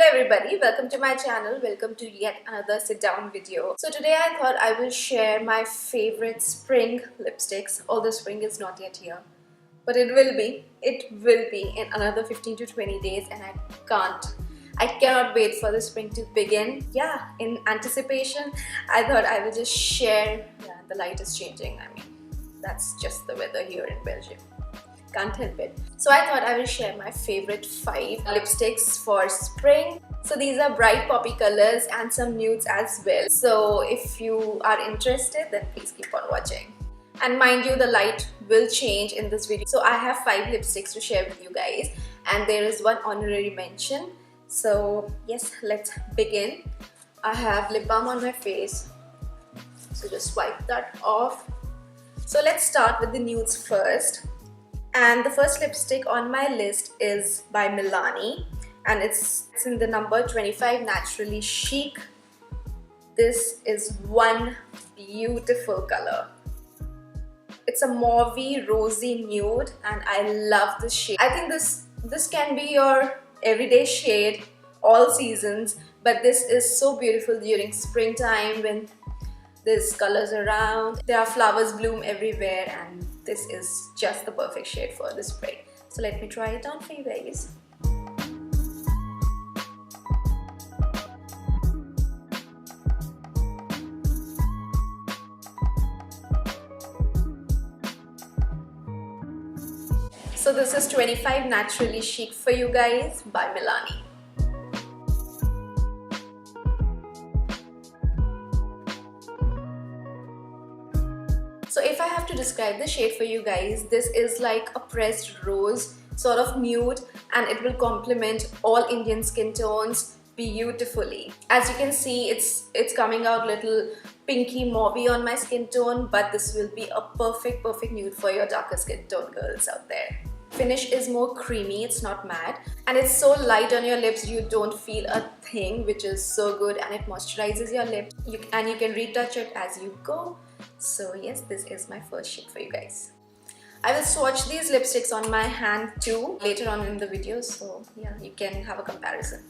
Hello everybody, welcome to my channel. Welcome to yet another sit down video. So today I thought I will share my favorite spring lipsticks. Although spring is not yet here, but it will be. It will be in another 15 to 20 days and I cannot wait for the spring to begin. Yeah, in anticipation, I thought I will just share. Yeah, the light is changing. I mean, that's just the weather here in Belgium. Can't help it. So I thought I will share my favorite 5 lipsticks for spring. So these are bright poppy colors and some nudes as well. So if you are interested, then please keep on watching. And mind you, the light will change in this video. So I have 5 lipsticks to share with you guys, and there is one honorary mention. So yes, let's begin. I have lip balm on my face, so just wipe that off. So let's start with the nudes first. And the first lipstick on my list is by Milani, and it's in the number 25 Naturally Chic. This is one beautiful color. It's a mauvey rosy nude and I love this shade. I think this can be your everyday shade all seasons, but this is so beautiful during springtime when there's colors around, there are flowers bloom everywhere, and this is just the perfect shade for the spring. So let me try it on for you guys. So this is 25 Naturally Chic for you guys by Milani. So if I have to describe the shade for you guys, this is like a pressed rose, sort of nude, and it will complement all Indian skin tones beautifully. As you can see, it's coming out little pinky mauvey on my skin tone, but this will be a perfect nude for your darker skin tone girls out there. Finish is more creamy, it's not matte, and it's so light on your lips you don't feel a thing, which is so good, and it moisturizes your lips and you can retouch it as you go. So yes, this is my first shade for you guys. I will swatch these lipsticks on my hand too later on in the video, so yeah, you can have a comparison.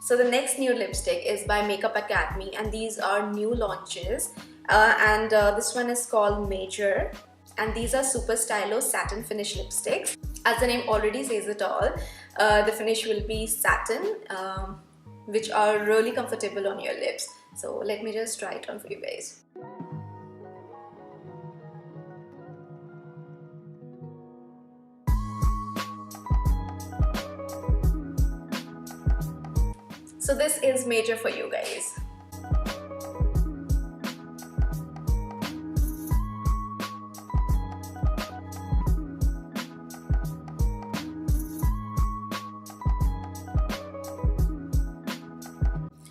So the next nude lipstick is by Makeup Academy, and these are new launches, and this one is called Major, and these are super stylo satin finish lipsticks. As the name already says it all, the finish will be satin, which are really comfortable on your lips. So let me just try it on for you guys. So this is Major for you guys.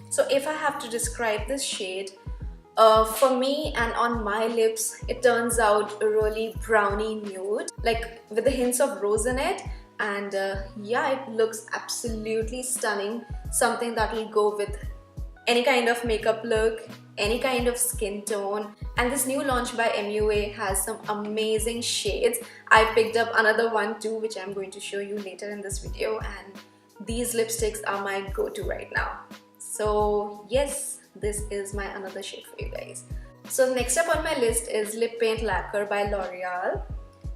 So if I have to describe this shade, for me and on my lips, it turns out a really browny nude, like with the hints of rose in it. And yeah, it looks absolutely stunning. Something that will go with any kind of makeup look, any kind of skin tone. And this new launch by MUA has some amazing shades. I picked up another one too, which I'm going to show you later in this video, and these lipsticks are my go-to right now. So yes, this is my another shade for you guys. So next up on my list is Lip Paint Lacquer by L'Oreal,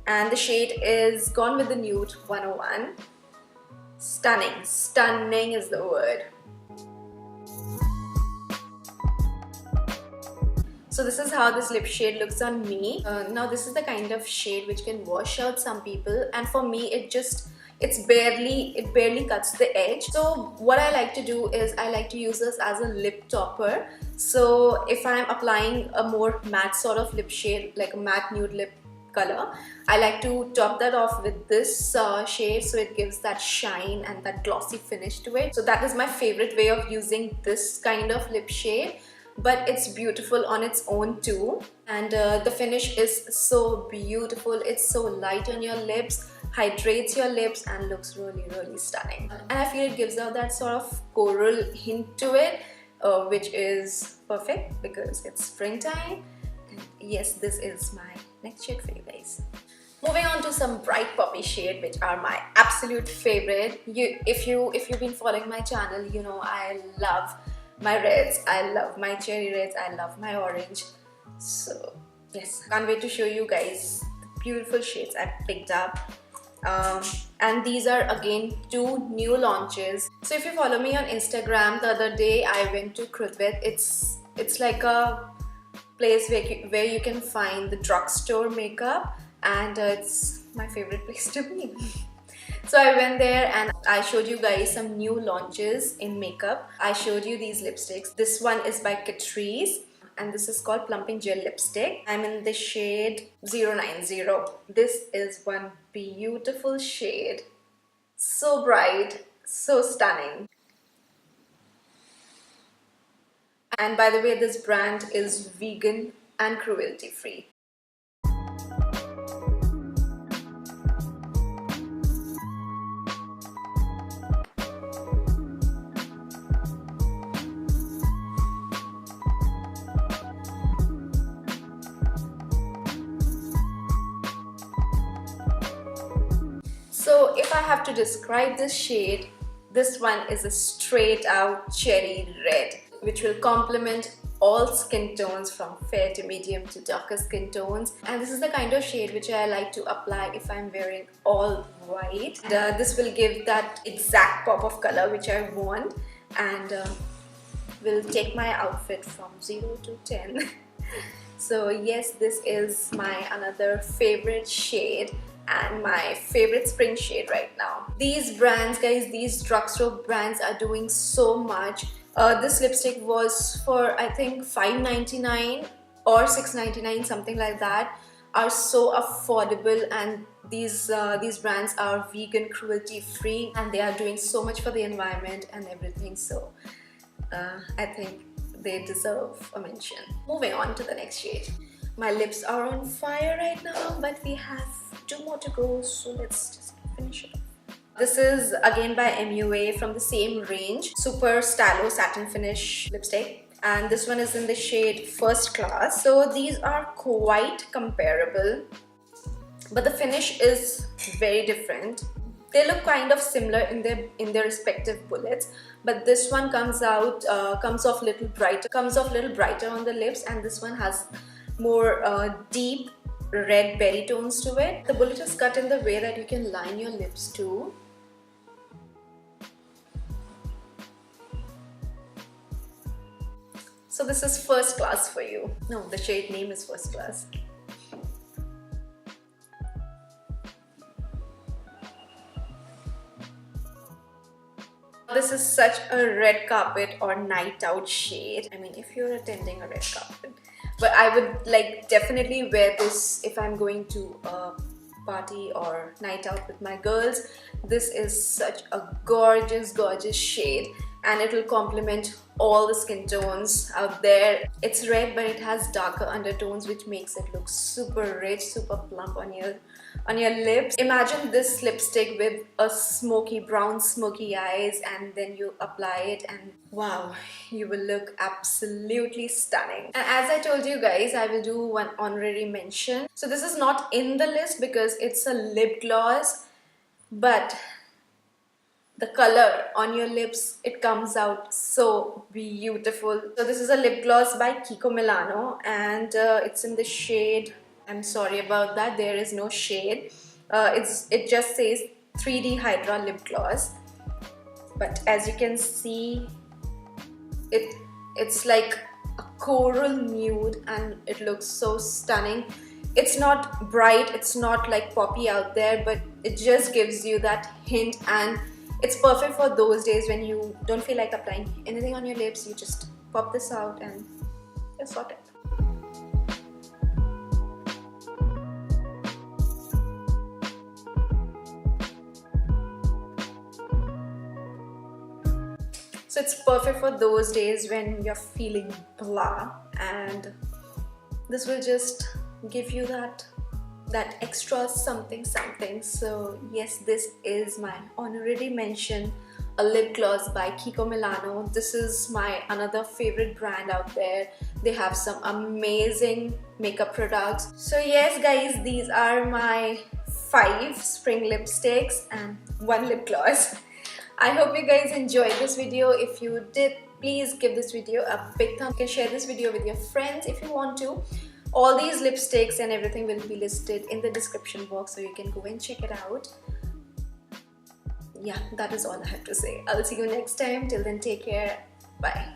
and the shade is Gone with the Nude 101. Stunning is the word. So this is how this lip shade looks on me. Now this is the kind of shade which can wash out some people, and for me it barely cuts the edge. So what I like to do is I like to use this as a lip topper. So if I'm applying a more matte sort of lip shade, like a matte nude lip color, I like to top that off with this shade, so it gives that shine and that glossy finish to it. So that is my favorite way of using this kind of lip shade, but it's beautiful on its own too. And the finish is so beautiful. It's so light on your lips, hydrates your lips, and looks really stunning. And I feel it gives out that sort of coral hint to it, which is perfect because it's springtime. And yes, this is my next shade for you guys. Moving on to some bright poppy shade, which are my absolute favorite. If you've been following my channel, you know I love my reds, I love my cherry reds, I love my orange. So yes, can't wait to show you guys the beautiful shades I picked up. And these are again two new launches. So if you follow me on Instagram, the other day I went to Krutvet. It's like a place where you can find the drugstore makeup, and it's my favorite place to be. So I went there and I showed you guys some new launches in makeup. I showed you these lipsticks. This one is by Catrice and this is called Plumping Gel Lipstick. I'm in the shade 090. This is one beautiful shade. So bright, so stunning. And by the way, this brand is vegan and cruelty free. So if I have to describe this shade, this one is a straight out cherry red, which will complement all skin tones from fair to medium to darker skin tones. And this is the kind of shade which I like to apply if I'm wearing all white. This will give that exact pop of color which I want, and will take my outfit from 0 to 10. So yes, this is my another favorite shade and my favorite spring shade right now. These brands, guys, these drugstore brands are doing so much. This lipstick was for I think $5.99 or $6.99, something like that. Are so affordable, and these brands are vegan, cruelty free, and they are doing so much for the environment and everything. So I think they deserve a mention. Moving on to the next shade. My lips are on fire right now, but we have 2 more to go, so let's just finish it off. This is again by MUA from the same range, Super Stylo Satin Finish Lipstick, and this one is in the shade First Class. So these are quite comparable, but the finish is very different. They look kind of similar in their respective bullets, but this one comes off little brighter on the lips, and this one has more deep red berry tones to it. The bullet is cut in the way that you can line your lips too. So this is First Class for you. No, the shade name is First Class. This is such a red carpet or night out shade. I mean, if you're attending a red carpet. But I would like definitely wear this if I'm going to a party or night out with my girls. This is such a gorgeous, gorgeous shade, and it will complement all the skin tones out there. It's red, but it has darker undertones, which makes it look super rich, super plump on your lips. Imagine this lipstick with a smoky brown, smoky eyes, and then you apply it and wow, you will look absolutely stunning. And as I told you guys, I will do one honorary mention. So this is not in the list because it's a lip gloss, but the color on your lips, it comes out so beautiful. So this is a lip gloss by Kiko Milano, and it's in the shade, I'm sorry about that, there is no shade. It just says 3D Hydra lip gloss, but as you can see, it's like a coral nude, and it looks so stunning. It's not bright, it's not like poppy out there, but it just gives you that hint, and it's perfect for those days when you don't feel like applying anything on your lips. You just pop this out and you're sorted. So it's perfect for those days when you're feeling blah, and this will just give you that extra something something. So yes, this is my honorary mention a lip gloss by Kiko Milano. This is my another favorite brand out there. They have some amazing makeup products. So yes guys, these are my 5 spring lipsticks and 1 lip gloss. I hope you guys enjoyed this video. If you did, please give this video a big thumb. You can share this video with your friends if you want to. All these lipsticks and everything will be listed in the description box, so you can go and check it out. Yeah, that is all I have to say. I'll see you next time. Till then, take care. Bye.